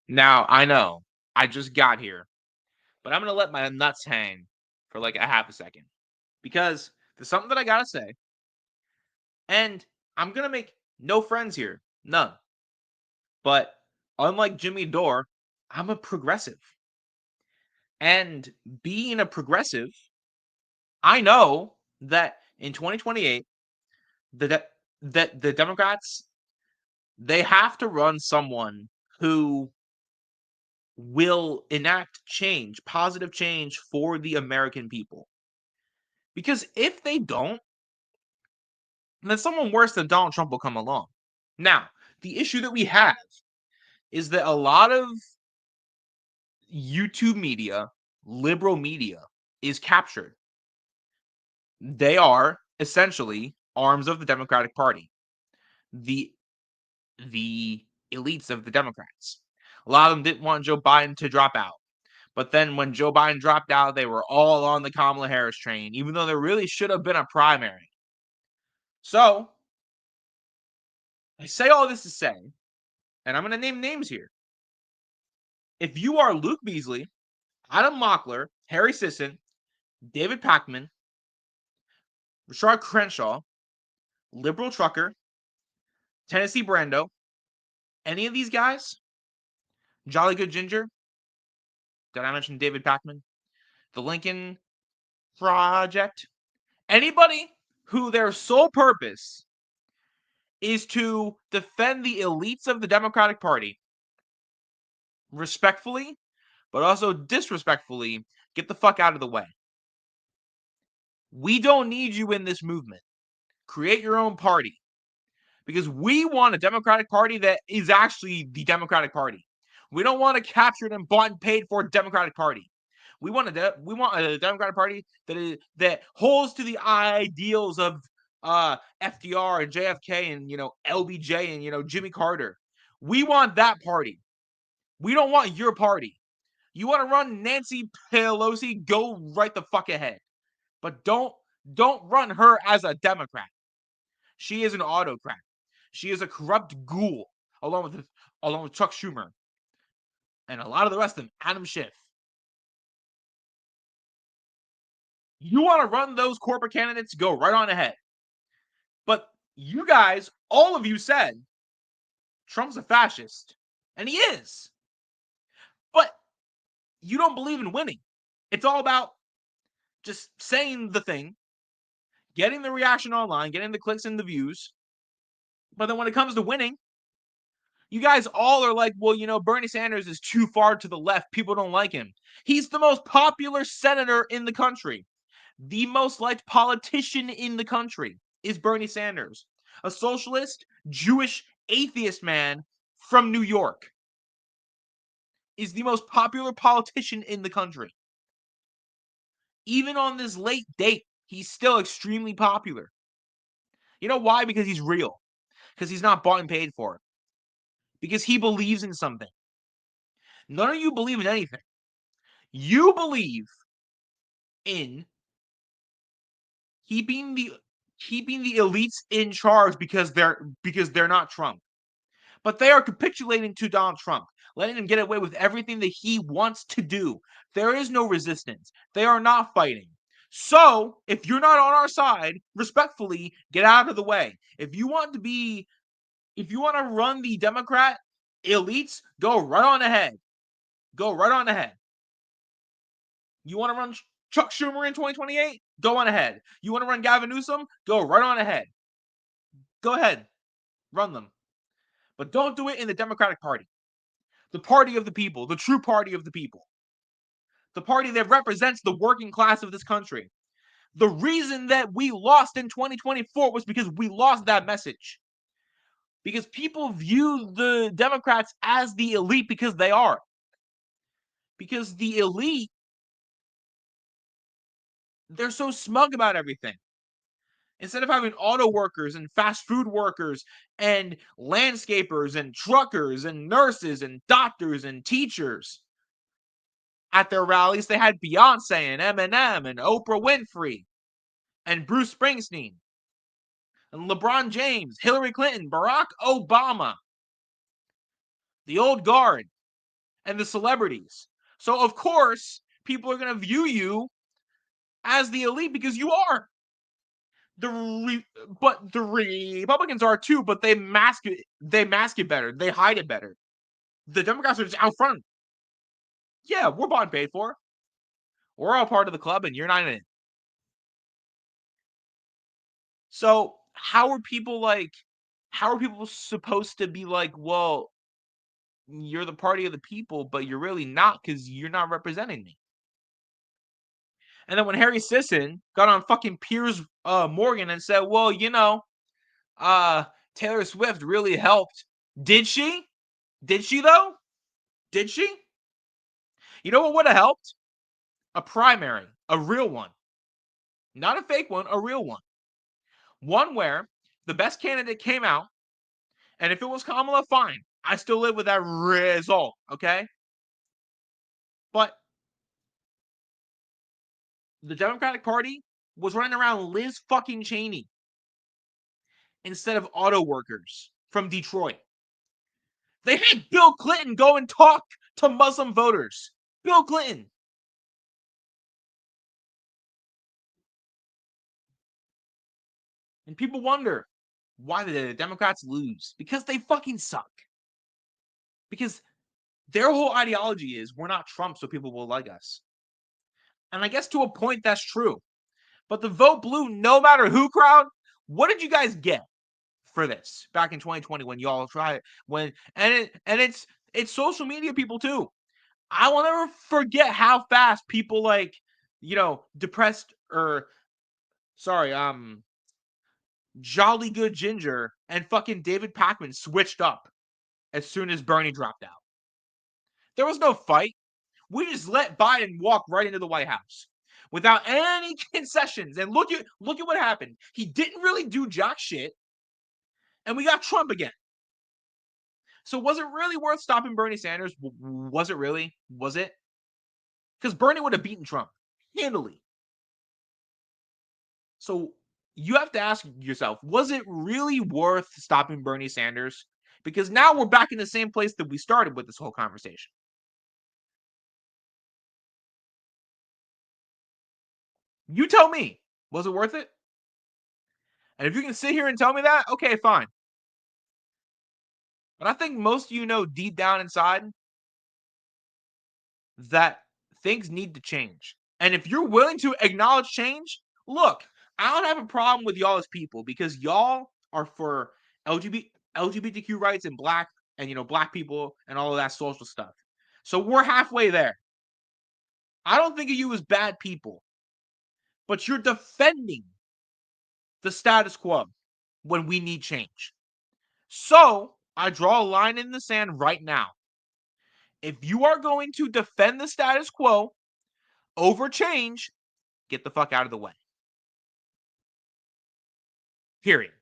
Now, I know I just got here, but I'm going to let my nuts hang for like a half a second because there's something that I got to say, and I'm going to make no friends here. None. But unlike Jimmy Dore, I'm a progressive. And being a progressive, I know that in 2028, that the Democrats, they have to run someone who will enact change, positive change for the American people. Because if they don't, then someone worse than Donald Trump will come along. Now, the issue that we have is that a lot of YouTube media, liberal media, is captured. They are essentially arms of the Democratic Party, the the elites of the Democrats. A lot of them didn't want Joe Biden to drop out. But then when Joe Biden dropped out, they were all on the Kamala Harris train, even though there really should have been a primary. So, I say all this to say, and I'm going to name names here. If you are Luke Beasley, Adam Mockler, Harry Sisson, David Pakman, Rashard Crenshaw, Liberal Trucker, Tennessee Brando, any of these guys, Jolly Good Ginger, did I mention David Pakman? The Lincoln Project, anybody who their sole purpose is to defend the elites of the Democratic Party respectfully, but also disrespectfully, get the fuck out of the way. We don't need you in this movement. Create your own party because we want a Democratic Party that is actually the Democratic Party. We don't want a captured and bought and paid for Democratic Party. We want a Democratic Party that holds to the ideals of FDR and JFK and LBJ and Jimmy Carter. We want that party. We don't want your party. You want to run Nancy Pelosi? Go right the fuck ahead, but don't run her as a Democrat. She is an autocrat. She is a corrupt ghoul, along with Chuck Schumer and a lot of the rest of them. Adam Schiff. You want to run those corporate candidates? Go right on ahead. But you guys, all of you said Trump's a fascist, and he is. But you don't believe in winning. It's all about just saying the thing, getting the reaction online, getting the clicks and the views. But then when it comes to winning, you guys all are like, well, Bernie Sanders is too far to the left. People don't like him. He's the most popular senator in the country. The most liked politician in the country is Bernie Sanders, a socialist, Jewish, atheist man from New York. Is the most popular politician in the country. Even on this late date, he's still extremely popular. You know why? Because he's real. Because he's not bought and paid for it. Because he believes in something. None of you believe in anything. You believe in keeping the elites in charge because they're not Trump. But they are capitulating to Donald Trump, letting him get away with everything that he wants to do. There is no resistance. They are not fighting. So, if you're not on our side, respectfully, get out of the way. If you want to run the Democrat elites, go right on ahead. Go right on ahead. You want to run Chuck Schumer in 2028? Go on ahead. You want to run Gavin Newsom? Go right on ahead. Go ahead. Run them. But don't do it in the Democratic Party. The party of the people, the true party of the people. The party that represents the working class of this country. The reason that we lost in 2024 was because we lost that message. Because people view the Democrats as the elite because they are. Because the elite, they're so smug about everything. Instead of having auto workers and fast food workers and landscapers and truckers and nurses and doctors and teachers at their rallies, they had Beyonce and Eminem and Oprah Winfrey and Bruce Springsteen and LeBron James, Hillary Clinton, Barack Obama, the old guard. and the celebrities. So of course, people are going to view you as the elite because you are. But the Republicans are too, but they mask it. They mask it better. They hide it better. The Democrats are just out front. Yeah, we're bought and paid for. We're all part of the club, and you're not in it. So how are people like? How are people supposed to be like? Well, you're the party of the people, but you're really not because you're not representing me. And then when Harry Sisson got on fucking Piers Morgan and said, "Well, uh, Taylor Swift really helped," did she? Did she though? Did she? You know what would have helped? A primary, a real one, not a fake one, a real one. One where the best candidate came out, and if it was Kamala, fine. I still live with that result, okay? But the Democratic Party was running around Liz fucking Cheney instead of auto workers from Detroit. They had Bill Clinton go and talk to Muslim voters. Bill Clinton. And people wonder, why did the Democrats lose? Because they fucking suck. Because their whole ideology is we're not Trump, so people will like us. And I guess to a point that's true. But the vote blue, no matter who crowd, what did you guys get for this back in 2020 when y'all tried it's social media people too. I will never forget how fast people like, depressed or sorry, Jolly Good Ginger and fucking David Pakman switched up as soon as Bernie dropped out. There was no fight. We just let Biden walk right into the White House without any concessions. And look at what happened. He didn't really do jack shit, and we got Trump again. So was it really worth stopping Bernie Sanders? Was it really? Was it? Because Bernie would have beaten Trump handily. So you have to ask yourself, was it really worth stopping Bernie Sanders? Because now we're back in the same place that we started with this whole conversation. You tell me, was it worth it? And if you can sit here and tell me that, okay, fine. But I think most of you know deep down inside that things need to change. And if you're willing to acknowledge change, look, I don't have a problem with y'all as people because y'all are for LGBTQ rights and black people and all of that social stuff. So we're halfway there. I don't think of you as bad people, but you're defending the status quo when we need change. So I draw a line in the sand right now. If you are going to defend the status quo over change, get the fuck out of the way. Period.